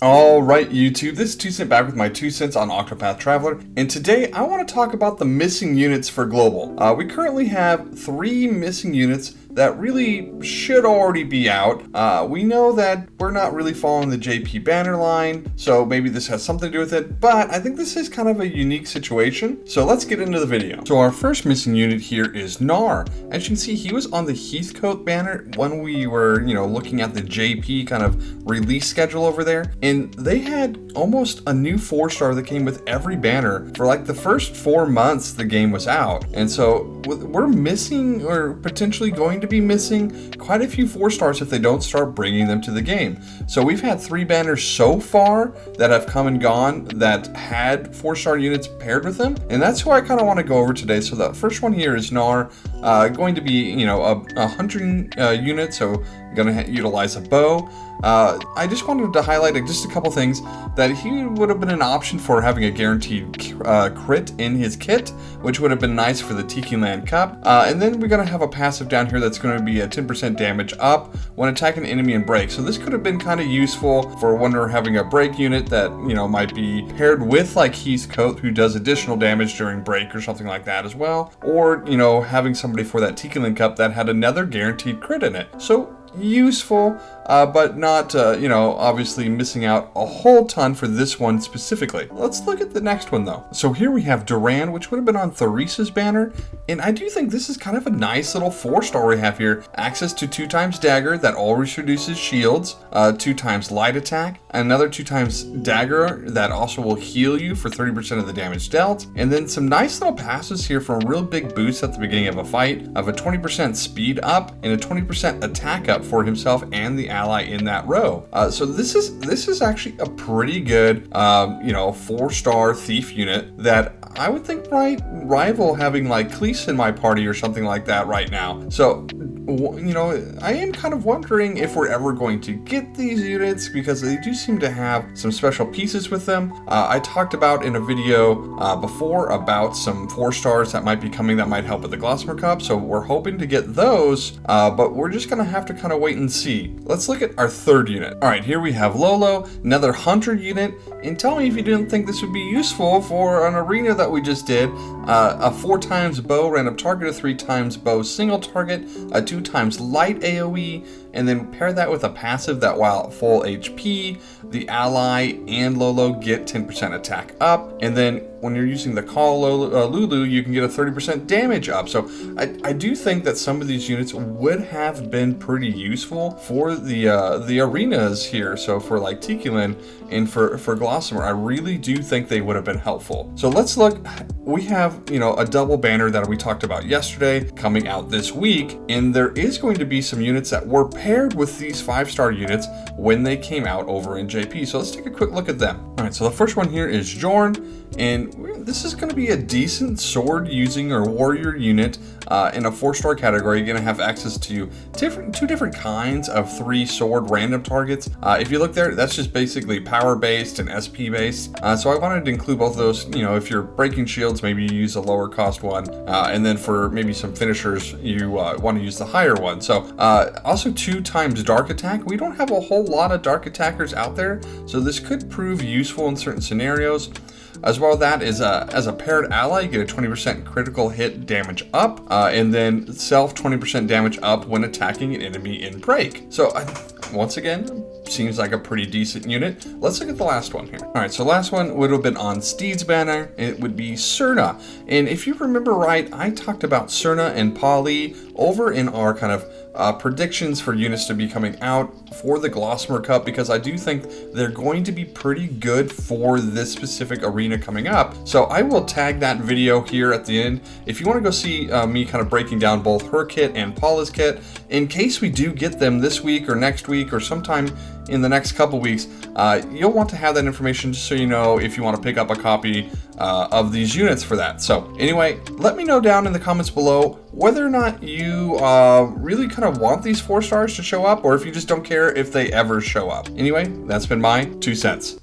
Alright YouTube, this is 2 Cent back with my 2 cents on OCTOPATH TRAVELER, and today I want to talk about the missing units for Global. We currently have 3 missing units that really should already be out. We know that we're not really following the JP banner line, so maybe this has something to do with it, but I think this is kind of a unique situation, so let's get into the video. So our first missing unit here is Gnar. As you can see, he was on the Heathcote banner when we were, looking at the JP kind of release schedule over there, and they had almost a new 4-star that came with every banner for like the first 4 months the game was out. And so we're missing, or potentially going to be missing, quite a few 4-stars if they don't start bringing them to the game. So we've had 3 banners so far that have come and gone that had 4-star units paired with them, and that's who I kind of want to go over today. So the first one here is Gnar, going to be a hunting unit, so going to utilize a bow. I just wanted to highlight just a couple things that he would have been an option for having a guaranteed crit in his kit, which would have been nice for the Tiki Land Cup. And then we're going to have a passive down here that's going to be a 10% damage up when attacking an enemy in break. So this could have been kind of useful for when we're having a break unit that, might be paired with like Heathcote, who does additional damage during break or something like that as well. Or, having somebody for that Tiki Land Cup that had another guaranteed crit in it. So useful, but not, obviously missing out a whole ton for this one specifically. Let's look at the next one though. So here we have Duran, which would have been on Theresa's banner, and I do think this is kind of a nice little 4-star we have here. Access to 2 times dagger that always reduces shields, 2 times light attack, another 2 times dagger that also will heal you for 30% of the damage dealt, and then some nice little passes here for a real big boost at the beginning of a fight of a 20% speed up and a 20% attack up for himself and the ally in that row. So this is actually a pretty good 4-star thief unit that I would think might rival having like Cleese in my party or something like that right now. So I am kind of wondering if we're ever going to get these units, because they do seem to have some special pieces with them. I talked about in a video before about some 4-stars that might be coming that might help with the Gossamer Cup, so we're hoping to get those, but we're just gonna have to kind of wait and see. Let's look at our third unit. All right, here we have Lolo, another hunter unit, and tell me if you didn't think this would be useful for an arena that we just did. A 4 times bow random target, a 3 times bow single target, a 2 times light AoE, and then pair that with a passive that while at full HP, the ally and Lolo get 10% attack up, and then when you're using the call Lulu, you can get a 30% damage up. So I do think that some of these units would have been pretty useful for the arenas here. So for like Tiki Land and for Gossamer, I really do think they would have been helpful. So let's look. We have a double banner that we talked about yesterday coming out this week, and there is going to be some units that were paired with these 5-star units when they came out over in JP. So let's take a quick look at them. All right, so the first one here is Duran, and this is going to be a decent sword using or warrior unit in a 4-star category. You're going to have access to 2 different kinds of 3 sword random targets. If you look there, that's just basically power based and SP based. So I wanted to include both of those. If you're breaking shields, maybe you use a lower cost one, and then for maybe some finishers, you want to use the higher one. So also 2 times dark attack. We don't have a whole lot of dark attackers out there, so this could prove useful in certain scenarios. As well, that is as a paired ally, you get a 20% critical hit damage up, and then self 20% damage up when attacking an enemy in break. So once again, seems like a pretty decent unit. Let's look at the last one here. All right, so last one would have been on Steed's banner. It would be Cerna. And if you remember right, I talked about Cerna and Polly over in our kind of predictions for units to be coming out for the Gossamer Cup, because I do think they're going to be pretty good for this specific arena coming up. So I will tag that video here at the end if you want to go see me kind of breaking down both her kit and Paula's kit, in case we do get them this week or next week or sometime in the next couple weeks. You'll want to have that information just so you know if you want to pick up a copy of these units for that. So anyway, let me know down in the comments below whether or not you really kind of want these 4-stars to show up, or if you just don't care if they ever show up. Anyway, that's been my 2 cents.